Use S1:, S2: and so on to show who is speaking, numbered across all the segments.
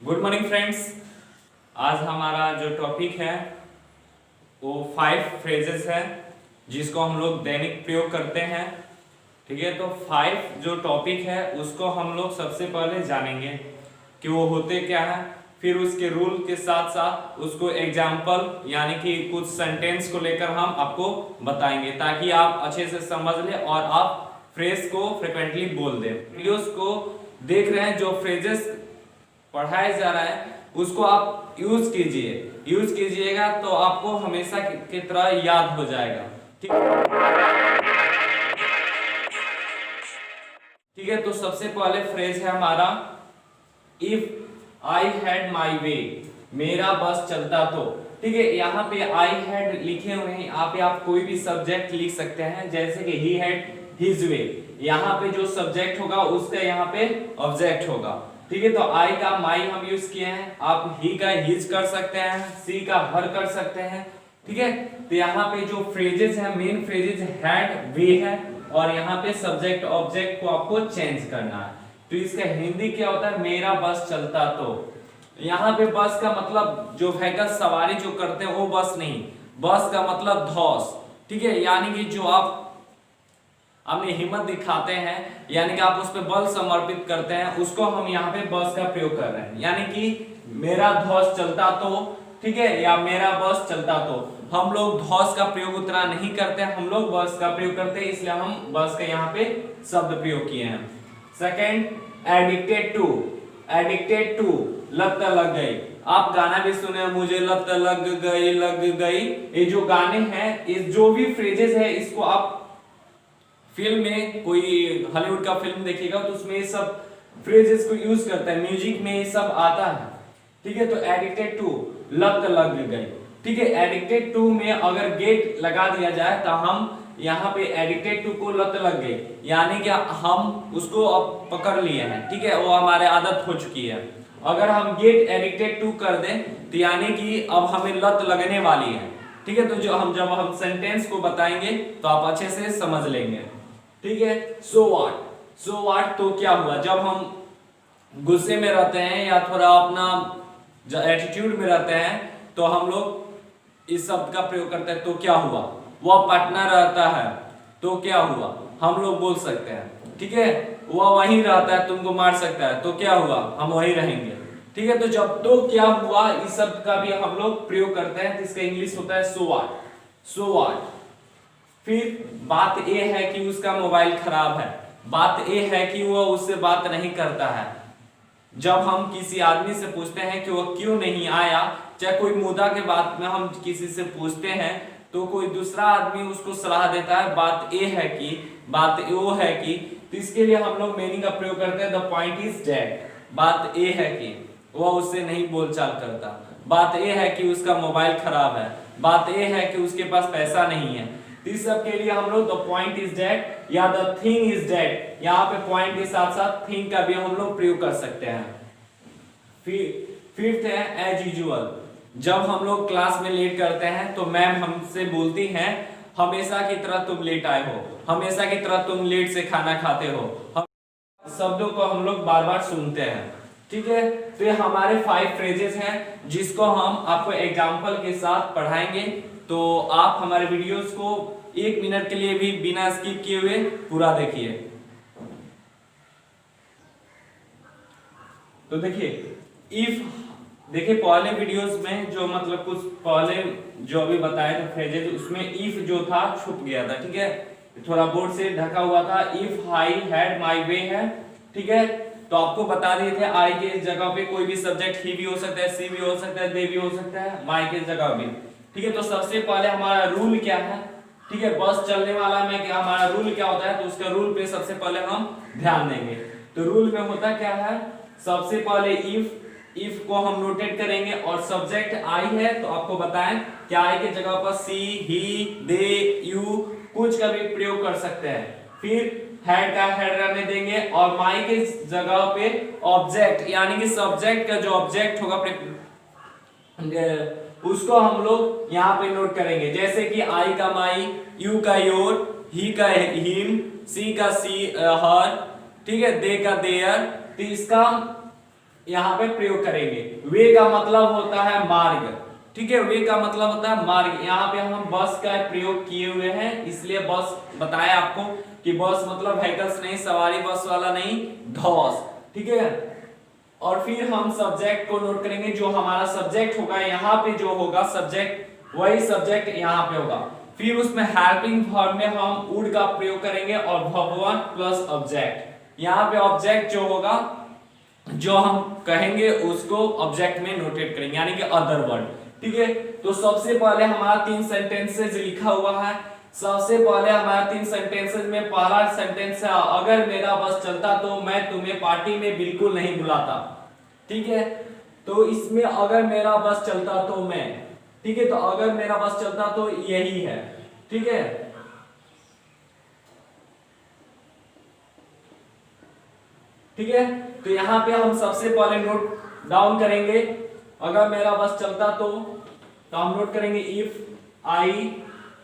S1: Good morning friends. आज हमारा जो टॉपिक है वो 5 फ्रेजेस है जिसको हम लोग दैनिक प्रयोग करते हैं। ठीक है, तो 5 जो टॉपिक है उसको हम लोग सबसे पहले जानेंगे कि वो होते क्या है, फिर उसके रूल के साथ साथ उसको एग्जाम्पल यानी कि कुछ सेंटेंस को लेकर हम आपको बताएंगे ताकि आप अच्छे से समझ लें और आप फ्रेज को फ्रिक्वेंटली बोल दें। वीडियोस को देख रहे हैं, जो फ्रेजेस पढ़ाया जा रहा है उसको आप यूज कीजिएगा तो आपको हमेशा की तरह याद हो जाएगा। ठीक है, तो सबसे पहले फ्रेज है हमारा इफ आई हैड माई वे, मेरा बस चलता तो। ठीक है, यहाँ पे आई हैड लिखे हुए हैं, यहाँ पे आप कोई भी सब्जेक्ट लिख सकते हैं, जैसे कि ही हैड हिज वे। यहाँ पे जो सब्जेक्ट होगा उसका यहाँ पे ऑब्जेक्ट होगा। ठीक है, तो आई का माई हम यूज किए हैं, आप ही का हिज कर सकते हैं, सी का हर कर सकते हैं। ठीक है, तो यहाँ पे जो फ्रेजेस है, मेन फ्रेजेस हैड वे है और यहाँ पे सब्जेक्ट ऑब्जेक्ट को आपको चेंज करना है। तो इसका हिंदी क्या होता है, मेरा बस चलता तो। यहाँ पे बस का मतलब जो व्हीकल सवारी जो करते हैं वो बस नहीं, बस का मतलब धौस। ठीक है, यानी कि जो आप अपनी हिम्मत दिखाते हैं यानी कि आप उस पर बल समर्पित करते हैं, उसको हम यहाँ पे बस का प्रयोग कर रहे हैं। यानी कि मेरा ध्वज चलता तो, ठीक है, या मेरा बस चलता तो। हम लोग ध्वज का प्रयोग उतना नहीं करते हैं, हम लोग बस का प्रयोग करते हैं, इसलिए हम बस का यहाँ पे शब्द प्रयोग किए हैं। सेकेंड, एडिक्टेड टू, लत लग गई। आप गाना भी सुने, मुझे लत लग गई। ये जो गाने हैं, ये जो भी फ्रेजेस है, इसको आप फिल्म में, कोई हॉलीवुड का फिल्म देखिएगा तो उसमें ये सब फ्रेजेस को यूज करता है, म्यूजिक में ये सब आता है। ठीक है, तो एडिक्टेड टू, लत लग गई। ठीक है, एडिक्टेड टू में अगर गेट लगा दिया जाए तो हम यहाँ पे एडिक्टेड टू को लत लग गई, यानी कि हम उसको अब पकड़ लिए हैं। ठीक है, वो हमारे आदत हो चुकी है। अगर हम गेट एडिक्टेड टू कर दें तो यानी कि अब हमें लत लगने वाली है। ठीक है, तो जब हम सेंटेंस को बताएंगे तो आप अच्छे से समझ लेंगे। ठीक है, सो व्हाट, तो क्या हुआ। जब हम गुस्से में रहते हैं या थोड़ा अपना एटीट्यूड में रहते हैं तो हम लोग इस शब्द का प्रयोग करते हैं, तो क्या हुआ। वह पटना रहता है तो क्या हुआ, हम लोग बोल सकते हैं। ठीक है, वह वहीं रहता है, तुमको मार सकता है तो क्या हुआ, हम वहीं रहेंगे। ठीक है, तो जब तो क्या हुआ इस शब्द का भी हम लोग प्रयोग करते हैं, तो इसका इंग्लिश होता है सो व्हाट। फिर बात यह है कि उसका मोबाइल खराब है, बात यह है कि वह उससे बात नहीं करता है। जब हम किसी आदमी से पूछते हैं कि वह क्यों नहीं आया, चाहे कोई मुद्दा के बात में हम किसी से पूछते हैं तो कोई दूसरा आदमी उसको सलाह देता है, बात वो है कि, तो इसके लिए हम लोग मीनिंग का प्रयोग करते हैं, द पॉइंट इज दैट। बात यह है कि वह उससे नहीं बोलचाल करता, बात यह है कि उसका मोबाइल खराब है, बात यह है कि उसके पास पैसा नहीं है। इस सब के लिए हम लोग द पॉइंट इज दैट या द थिंग इज दैट, यहाँ पे पॉइंट के साथ साथ थिंग का भी हम लोग प्रयोग कर सकते हैं। फिफ्थ है एज यूजुअल। जब हम लोग क्लास में लेट करते हैं तो मैम हमसे बोलती हैं, हमेशा की तरह तुम लेट आए हो, हमेशा की तरह तुम लेट से खाना खाते हो। शब्दों को हम लोग बार बार सुनते हैं। ठीक है, तो ये हमारे 5 फ्रेजेस हैं जिसको हम आपको एग्जाम्पल के साथ पढ़ाएंगे। तो आप हमारे वीडियोस को 1 मिनट के लिए भी बिना स्किप किए हुए पूरा देखिए। तो देखिए पहले वीडियोस में जो मतलब कुछ पहले जो अभी बताए थे फ्रेजेस, उसमें इफ जो था छुप गया था। ठीक है, थोड़ा बोर्ड से ढका हुआ था। इफ आई हैड माई वे है, ठीक है, तो आपको बता दिए थे आई के जगह पे कोई भी सब्जेक्ट ही भी हो सकता है, सी भी हो सकता है, दे भी हो सकता है, माई के जगह भी। ठीक है, तो सबसे पहले हमारा रूल क्या है। ठीक है, बस चलने वाला में क्या हमारा रूल क्या होता है, तो उसका रूल पे सबसे पहले हम ध्यान देंगे। तो रूल में होता क्या है, सबसे पहले इफ को हम नोटेट करेंगे और सब्जेक्ट आई है तो आपको बताएं कि आई के जगह पर सी, ही, दे, यू कुछ का भी प्रयोग कर सकते हैं। फिर हैड का हैड रहने देंगे और माई के जगह पे ऑब्जेक्ट यानी कि सब्जेक्ट का जो ऑब्जेक्ट होगा उसको हम लोग यहाँ पे नोट करेंगे, जैसे कि आई का माई, यू का योर, ही का हिम, सी का सी हर, ठीक है, दे का देयर। तो इसका यहाँ पे प्रयोग करेंगे। वे का मतलब होता है मार्ग, ठीक है, वे का मतलब होता है मार्ग। यहाँ पे हम बस का प्रयोग किए हुए हैं, इसलिए बस बताया आपको कि बस मतलब व्हीकल्स नहीं, सवारी बस वाला नहीं, धौस, ठीक है। और फिर हम सब्जेक्ट को नोट करेंगे, जो हमारा सब्जेक्ट होगा यहाँ पे, जो होगा सब्जेक्ट, वही सब्जेक्ट यहाँ पे होगा। फिर उसमें हेल्पिंग वर्ब में हम वुड का प्रयोग करेंगे और भगवान प्लस ऑब्जेक्ट। यहाँ पे ऑब्जेक्ट जो होगा, जो हम कहेंगे उसको ऑब्जेक्ट में नोटेट करेंगे, यानी कि अदर वर्ड, ठीक है। तो सबसे पहले हमारा 3 सेंटेंसेस लिखा हुआ है। सबसे पहले हमारा 3 सेंटेंसेस में पहला सेंटेंस है, अगर मेरा बस चलता तो मैं तुम्हें पार्टी में बिल्कुल नहीं बुलाता, ठीक है। तो इसमें अगर मेरा बस चलता तो मैं, ठीक है, तो अगर मेरा बस चलता तो यही है, ठीक है। ठीक है, तो यहां पे हम सबसे पहले नोट डाउन करेंगे, अगर मेरा बस चलता तो हम नोट करेंगे इफ आई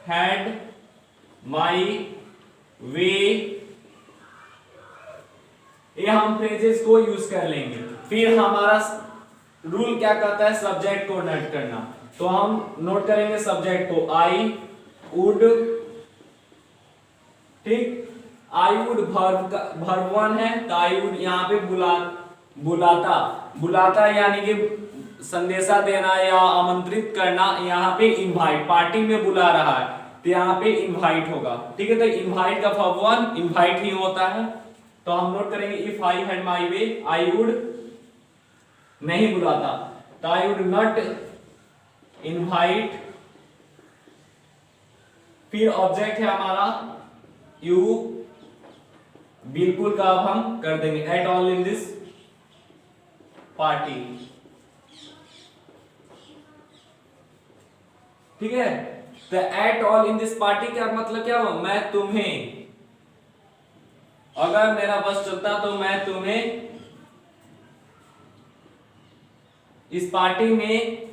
S1: हैड माई वे, ये हम फ्रेजेस को यूज कर लेंगे। फिर हमारा रूल क्या कहता है, सब्जेक्ट को नोट करना, तो हम नोट करेंगे सब्जेक्ट को आई वुड, ठीक। आई वुड वर्ब 1 है, तो आई वुड यहाँ पे बुलाता, बुलाता यानी कि संदेशा देना या आमंत्रित करना, यहाँ पे इनवाइट, पार्टी में बुला रहा है तो यहाँ पे इनवाइट होगा, ठीक है। तो इनवाइट का वर्ब 1 इनवाइट ही होता है, तो हम नोट करेंगे if I had my way, I would नहीं बुलाता, तो आई वुड नॉट इनवाइट। फिर ऑब्जेक्ट है हमारा यू, बिल्कुल का अब हम कर देंगे at all in this party, ठीक है। तो at all in this party का मतलब क्या हुआ, मैं तुम्हें, अगर मेरा बस चलता तो मैं तुम्हें इस पार्टी में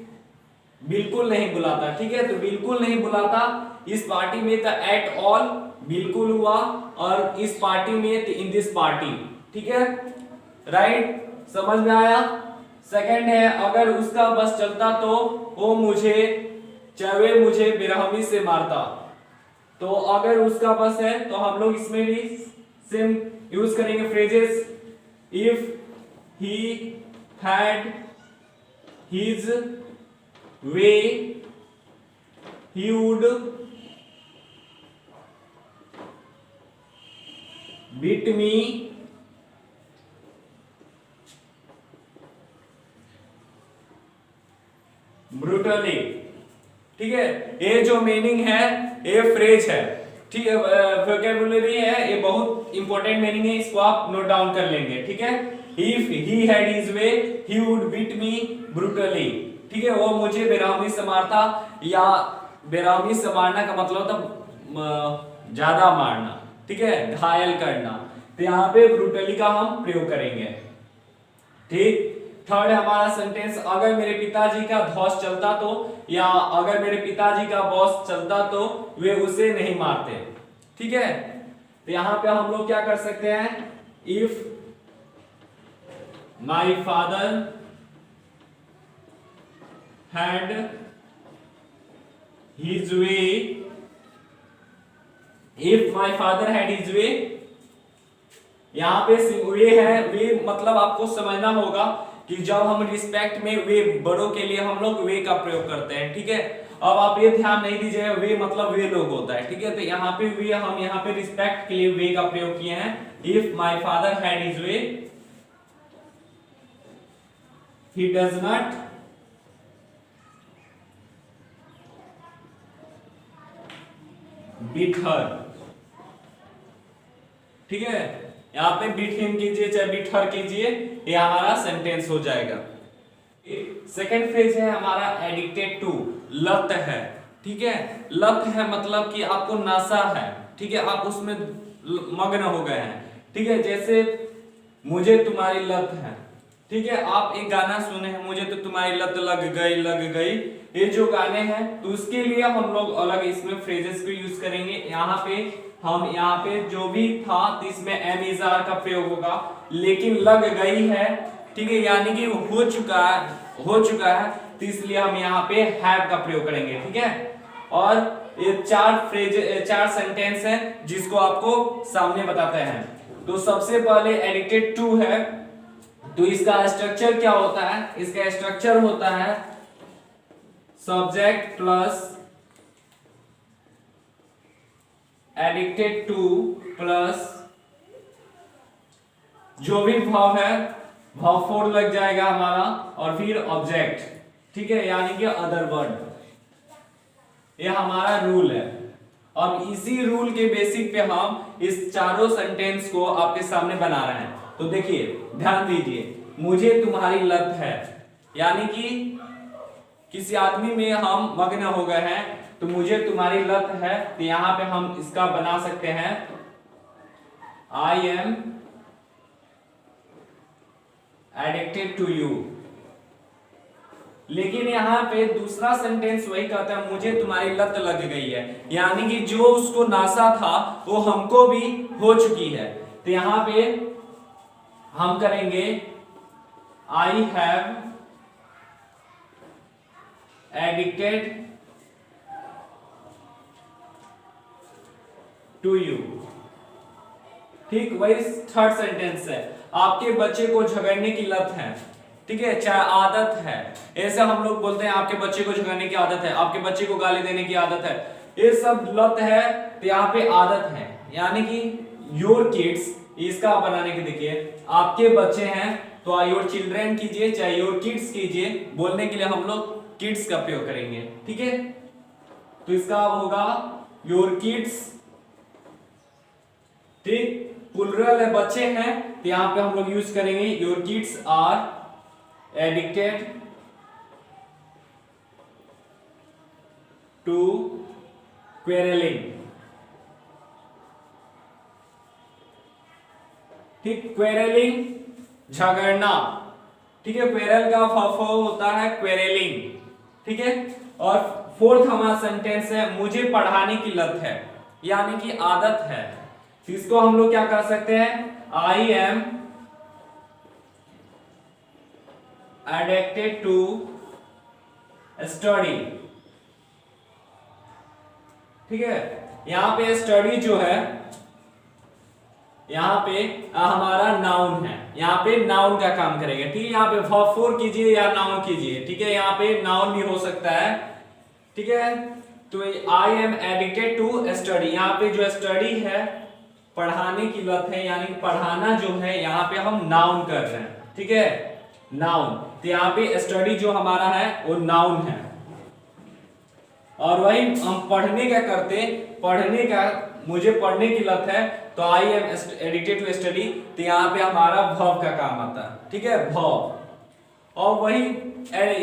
S1: बिल्कुल नहीं बुलाता, ठीक है। तो बिल्कुल नहीं बुलाता इस पार्टी में, तो एट ऑल बिल्कुल हुआ, और इस पार्टी में तो इन दिस पार्टी, ठीक है, राइट, समझ में आया। सेकंड है, अगर उसका बस चलता तो वो मुझे बेरहमी से मारता, तो अगर उसका बस है तो हम लोग इसमें भी सेम यूज करेंगे phrases, if he had his way he would beat me brutally, ठीक है। ये जो मीनिंग है, ये फ्रेज है, ठीक है, वोकैबुलरी है, ये बहुत इंपॉर्टेंट मीनिंग है, इसको आप नोट डाउन कर लेंगे, ठीक है। If he had his way he would beat me brutally, ठीक है, वो मुझे बेरहमी से मारता, या बेरहमी से मारना का मतलब था ज्यादा मारना, ठीक है, घायल करना, तो यहाँ पे ब्रूटली का हम प्रयोग करेंगे, ठीक। थर्ड हमारा सेंटेंस, अगर मेरे पिताजी का धौस चलता तो, या अगर मेरे पिताजी का बॉस चलता तो वे उसे नहीं मारते, ठीक है। तो यहाँ पे हम लोग क्या कर सकते हैं, if my father had his way, if my father had his वे, यहां पे वे है, वे मतलब आपको समझना होगा कि जब हम रिस्पेक्ट में वे बड़ों के लिए हम लोग वे का प्रयोग करते हैं, ठीक है। अब आप ये ध्यान नहीं दीजिएगा, वे मतलब वे लोग होता है, ठीक है। तो यहाँ पे वे, हम यहाँ पे रिस्पेक्ट के लिए वे का प्रयोग किए हैं, if my father had his way he does not beat her, ठीक है। यहाँ पे बीट हिम कीजिए चाहे बीट हर कीजिए, ये हमारा सेंटेंस हो जाएगा। सेकंड फ्रेज है हमारा एडिक्टेड टू, लत है, ठीक है। लत है मतलब कि आपको नशा है, ठीक है, आप उसमें मग्न हो गए हैं, ठीक है। जैसे मुझे तुम्हारी लत है, ठीक है, आप एक गाना सुने हैं, मुझे तो तुम्हारी लत लग गई, ये जो गाने हैं, तो उसके लिए हम लोग अलग इसमें फ्रेजेस को यूज करेंगे। यहाँ पे जो भी था तो इसमें एम इज आर का प्रयोग होगा, लेकिन लग गई है, ठीक है, यानी कि हो चुका है, तो इसलिए हम यहाँ पे हैव का प्रयोग करेंगे। ठीक है, और ये चार सेंटेंस है जिसको आपको सामने बताते हैं। तो सबसे पहले एडिक्टेड टू है, तो इसका स्ट्रक्चर क्या होता है? इसका स्ट्रक्चर होता है subject plus addicted two plus जो भी भाव है, भाव फोर लग जाएगा हमारा, और फिर ऑब्जेक्ट। ठीक है, यानी कि अदर वर्ड। ये हमारा रूल है। अब इसी रूल के बेसिक पे हम इस चारों सेंटेंस को आपके सामने बना रहे हैं। तो देखिए, ध्यान दीजिए, मुझे तुम्हारी लत है, यानी कि किसी आदमी में हम मग्न हो गए हैं, तो मुझे तुम्हारी लत है, तो यहां पे हम इसका बना सकते हैं I am addicted to you. लेकिन यहाँ पे दूसरा सेंटेंस वही कहता है मुझे तुम्हारी लत लग गई है, यानी कि जो उसको नासा था वो हमको भी हो चुकी है। तो यहाँ पे हम करेंगे I have addicted to you. ठीक, वही थर्ड सेंटेंस है, आपके बच्चे को झगड़ने की लत है। ठीक है, चाहे आदत है, ऐसे हम लोग बोलते हैं आपके बच्चे को झगड़ने की आदत है, आपके बच्चे को गाली देने की आदत है, ये सब लत है। तो यहाँ पे आदत है, यानी कि योर किड्स, इसका आप बनाने के देखिए, आपके बच्चे हैं तो योर चिल्ड्रेन कीजिए, चाहे योर किड्स कीजिए, बोलने के लिए हम लोग किड्स का प्रयोग करेंगे। ठीक है, तो इसका होगा योर किड्स। ठीक, प्लुरल है, बच्चे हैं, तो यहां पे हम लोग यूज करेंगे your kids are addicted to quarrelling. ठीक, क्वेरलिंग झगड़ना। ठीक है, क्वेरल का फॉर्म होता है क्वेरलिंग। ठीक है, और फोर्थ हमारा सेंटेंस है मुझे पढ़ाने की लत है, यानी कि आदत है। इसको हम लोग क्या कर सकते हैं? I am addicted to study. ठीक है, यहां पे स्टडी जो है, यहां पे हमारा नाउन है, यहां पे नाउन का काम करेगा। ठीक है, यहां पे वर्ब फोर कीजिए या नाउन कीजिए। ठीक है, यहां पे नाउन भी हो सकता है। ठीक है, तो I am addicted to study, यहां पे जो स्टडी है पढ़ाने की लत है, यानी पढ़ाना जो है यहाँ पे हम नाउन कर रहे हैं। ठीक है, नाउन, तो यहाँ पे स्टडी जो हमारा है वो नाउन है। और वही हम पढ़ने का करते, पढ़ने का, मुझे पढ़ने की लत है, तो I am addicted to study, तो यहाँ पे हमारा वर्ब का काम आता है। ठीक है, वर्ब। और वही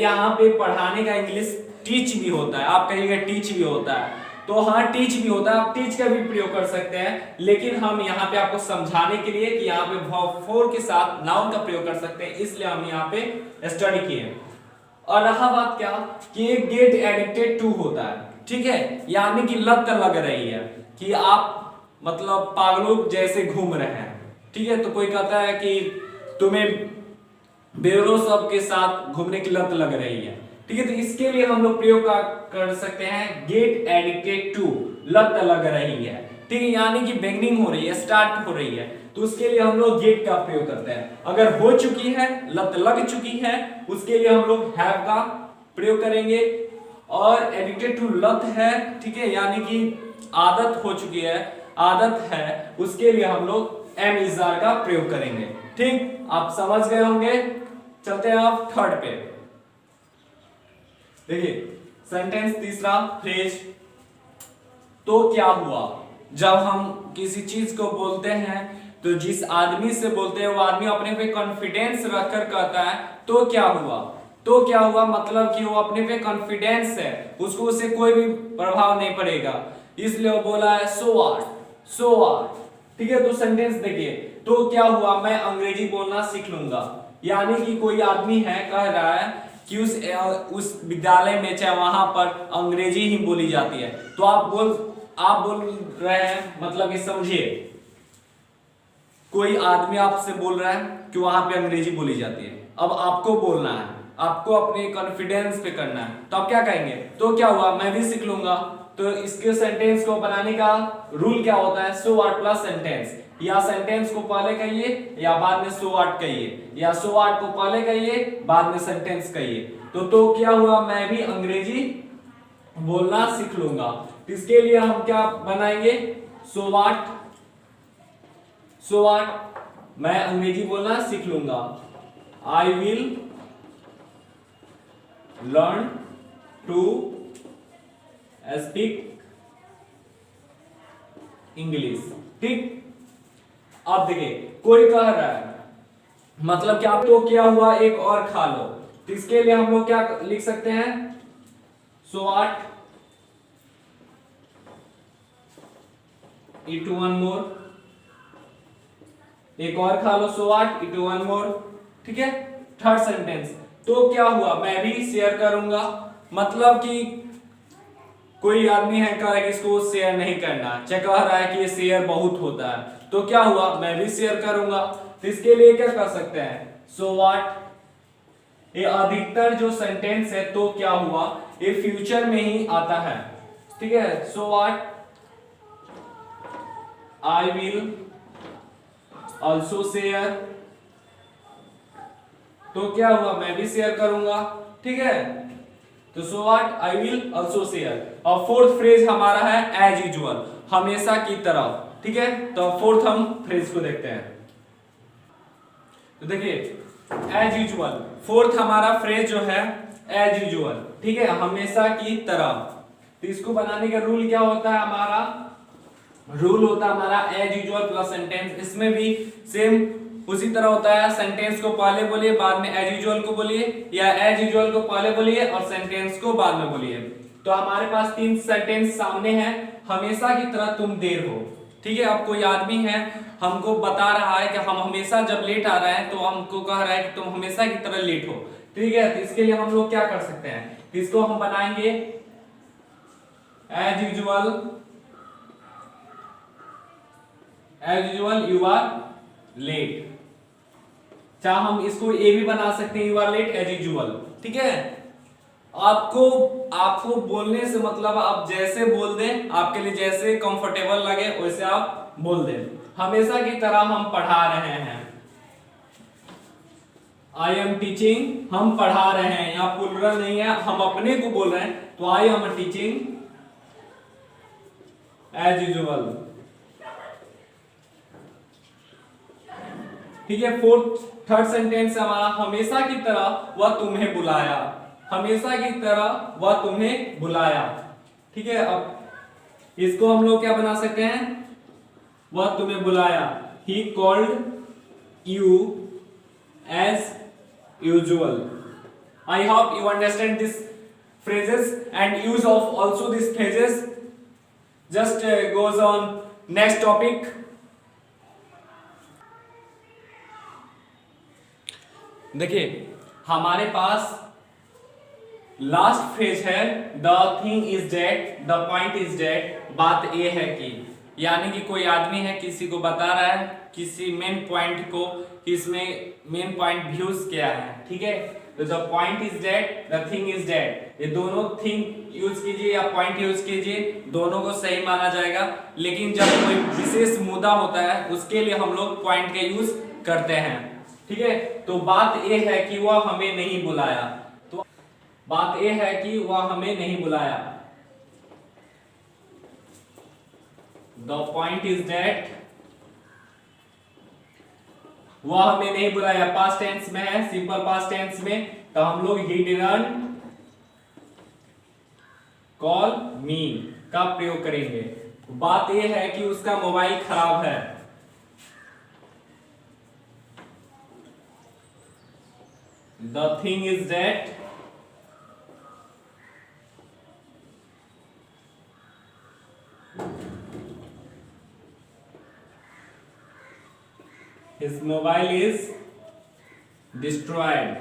S1: यहाँ पे पढ़ाने का इंग्लिश टीच भी होता है, आप कहिएगा टीच भी होता है, तो हाँ टीच भी होता है, आप टीच का भी प्रयोग कर सकते हैं। लेकिन हम यहाँ पे आपको समझाने के लिए कि यहाँ पे वर्ब फोर के साथ नाउन का प्रयोग कर सकते हैं, इसलिए हम यहाँ पे स्टडी किए। और रहा बात क्या कि गेट एडिक्टेड टू होता है। ठीक है, यानी कि लत लग रही है कि आप मतलब पागलों जैसे घूम रहे हैं। ठीक है, तो कोई कहता है कि तुम्हें बेरों सब के साथ घूमने की लत लग रही है। ठीक है, तो इसके लिए हम लोग प्रयोग कर सकते हैं गेट एडिक्टेड टू, लत लग रही है। ठीक है, यानी कि बिगनिंग हो रही है, स्टार्ट हो रही है, तो उसके लिए हम लोग गेट का प्रयोग करते हैं। अगर हो चुकी है, लत लग चुकी है, उसके लिए हम लोग हैव का प्रयोग करेंगे। और एडिक्टेड टू लत है, ठीक है, यानी कि आदत हो चुकी है, आदत है, उसके लिए हम लोग एम इज़ार का प्रयोग करेंगे। ठीक, आप समझ गए होंगे। चलते हैं आप थर्ड पे। देखिए सेंटेंस तीसरा, फ्रेज। तो क्या हुआ? जब हम किसी चीज को बोलते हैं तो जिस आदमी से बोलते हैं वो आदमी अपने पे कॉन्फिडेंस रखकर कहता है तो क्या हुआ। तो क्या हुआ मतलब कि वो अपने पे कॉन्फिडेंस है, उसको उससे कोई भी प्रभाव नहीं पड़ेगा, इसलिए वो बोला है सो व्हाट, सो व्हाट। ठीक है, तो सेंटेंस देखिए, तो क्या हुआ, मैं अंग्रेजी बोलना सीख लूंगा। यानी कि कोई आदमी है कह रहा है कि उस विद्यालय में चाहे वहां पर अंग्रेजी ही बोली जाती है, तो आप बोल रहे हैं, मतलब कि समझिए कोई आदमी आपसे बोल रहा है कि वहां पे अंग्रेजी बोली जाती है, अब आपको बोलना है, आपको अपने कॉन्फिडेंस पे करना है, तो आप क्या कहेंगे? तो क्या हुआ, मैं भी सीख लूंगा। तो इसके सेंटेंस को बनाने का रूल क्या होता है? सो व्हाट प्लस सेंटेंस, या सेंटेंस को पहले कहिए या बाद में सो व्हाट कहिए, या सो व्हाट को पहले कहिए बाद में सेंटेंस कहिए। तो क्या हुआ, मैं भी अंग्रेजी बोलना सीख लूंगा। इसके लिए हम क्या बनाएंगे? सो व्हाट, सो व्हाट, मैं अंग्रेजी बोलना सीख लूंगा। I will learn to speak English. ठीक, अब देखिए कोई कह रहा है, मतलब क्या, तो क्या हुआ, एक और खा लो। तो इसके लिए हम लोग क्या लिख सकते हैं? So what, eat one more, एक और खा लो, so what, eat one more। ठीक है, थर्ड सेंटेंस, तो क्या हुआ, मैं भी शेयर करूंगा। मतलब कि कोई आदमी है कह रहा है कि इसको शेयर नहीं करना, कह रहा है कि ये शेयर बहुत होता है, तो क्या हुआ, मैं भी शेयर करूंगा। तो इसके लिए क्या कर सकते हैं? सो व्हाट, ये अधिकतर जो सेंटेंस है तो क्या हुआ, ये फ्यूचर में ही आता है। ठीक है, so what, I will also share, तो क्या हुआ, मैं भी शेयर करूंगा। ठीक है, तो so what, I will also share. और फोर्थ फ्रेज हमारा है एज यूजुअल, हमेशा की तरह। ठीक है, तो फोर्थ हम फ्रेज को देखते हैं। तो देखिए एज यूजुअल, फोर्थ हमारा फ्रेज जो है एज यूजुअल। ठीक है, हमेशा की तरह। तो इसको बनाने का रूल क्या होता है? हमारा रूल होता है हमारा एज यूजुअल प्लस सेंटेंस। इसमें भी सेम उसी तरह होता है, सेंटेंस को पहले बोलिए बाद में एज यूजुअल को बोलिए, या एज यूजुअल को पहले बोलिए और सेंटेंस को बाद में बोलिए। तो हमारे पास तीन सेंटेंस सामने हैं। हमेशा की तरह तुम देर हो। ठीक है, अब कोई आदमी है हमको बता रहा है कि हम हमेशा जब लेट आ रहे हैं, तो हमको कह रहा है कि तुम हमेशा की तरह लेट हो। ठीक है, तो इसके लिए हम लोग क्या कर सकते हैं? इसको हम बनाएंगे as usual, as usual you are late. चाहे हम इसको ए भी बना सकते हैं, you are late as usual. ठीक है, आपको बोलने से मतलब आप जैसे बोल दें, आपके लिए जैसे कंफर्टेबल लगे वैसे आप बोल दें। हमेशा की तरह हम पढ़ा रहे हैं, आई एम टीचिंग, हम पढ़ा रहे हैं, यहाँ प्लुरल नहीं है, हम अपने को बोल रहे हैं, तो I am teaching as usual. ठीक है, थर्ड सेंटेंस हमारा हमेशा की तरह वह तुम्हें बुलाया, हमेशा की तरह वह तुम्हें बुलाया। ठीक है, अब इसको हम लोग क्या बना सकते हैं? वह तुम्हें बुलाया, he called you as usual. I hope you understand this phrases and use of also these phrases. Just goes on next topic. देखिए हमारे पास लास्ट फ्रेज है the thing is dead, the point is dead. बात यह है कि यानी कि कोई आदमी है किसी को बता रहा है किसी मेन पॉइंट को कि इसमें मेन पॉइंट व्यूज क्या है। ठीक है, तो the point is dead, the thing is dead, ये दोनों थिंग यूज कीजिए या पॉइंट यूज कीजिए, दोनों को सही माना जाएगा। लेकिन जब कोई विशेष मुद्दा होता है उसके लिए हम लोग पॉइंट का यूज करते हैं। ठीक है, तो बात यह है कि वह हमें नहीं बुलाया, तो बात यह है कि वह हमें नहीं बुलाया। द पॉइंट इज डेट, वह हमें नहीं बुलाया। पास्ट टेंस में है, सिंपल पास्ट टेंस में, तो हम लोग ही डिडंट कॉल मी का प्रयोग करेंगे। बात यह है कि उसका मोबाइल खराब है। The thing is that his mobile is destroyed।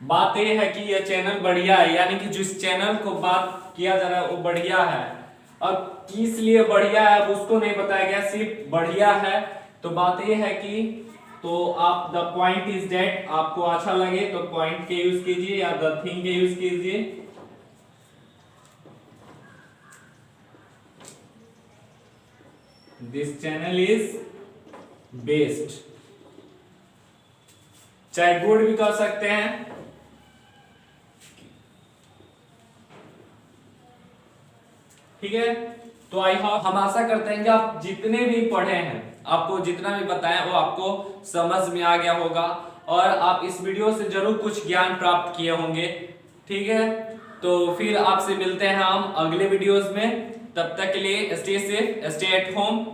S1: बात यह है कि यह चैनल बढ़िया है, यानी कि जिस चैनल को बात किया जा रहा है वो बढ़िया है। अब किस लिए बढ़िया है अब उसको नहीं बताया गया, सिर्फ बढ़िया है। तो बात यह है कि तो आप द पॉइंट इज दैट, आपको अच्छा लगे तो पॉइंट के यूज कीजिए या द थिंग के यूज कीजिए। दिस चैनल इज बेस्ट, चाहे गुड भी कर सकते हैं। ठीक है, तो आई होप, हम आशा करते हैं कि आप जितने भी पढ़े हैं, आपको जितना भी बताया वो आपको समझ में आ गया होगा और आप इस वीडियो से जरूर कुछ ज्ञान प्राप्त किए होंगे। ठीक है, तो फिर आपसे मिलते हैं हम अगले वीडियोस में। तब तक के लिए stay safe, stay at home.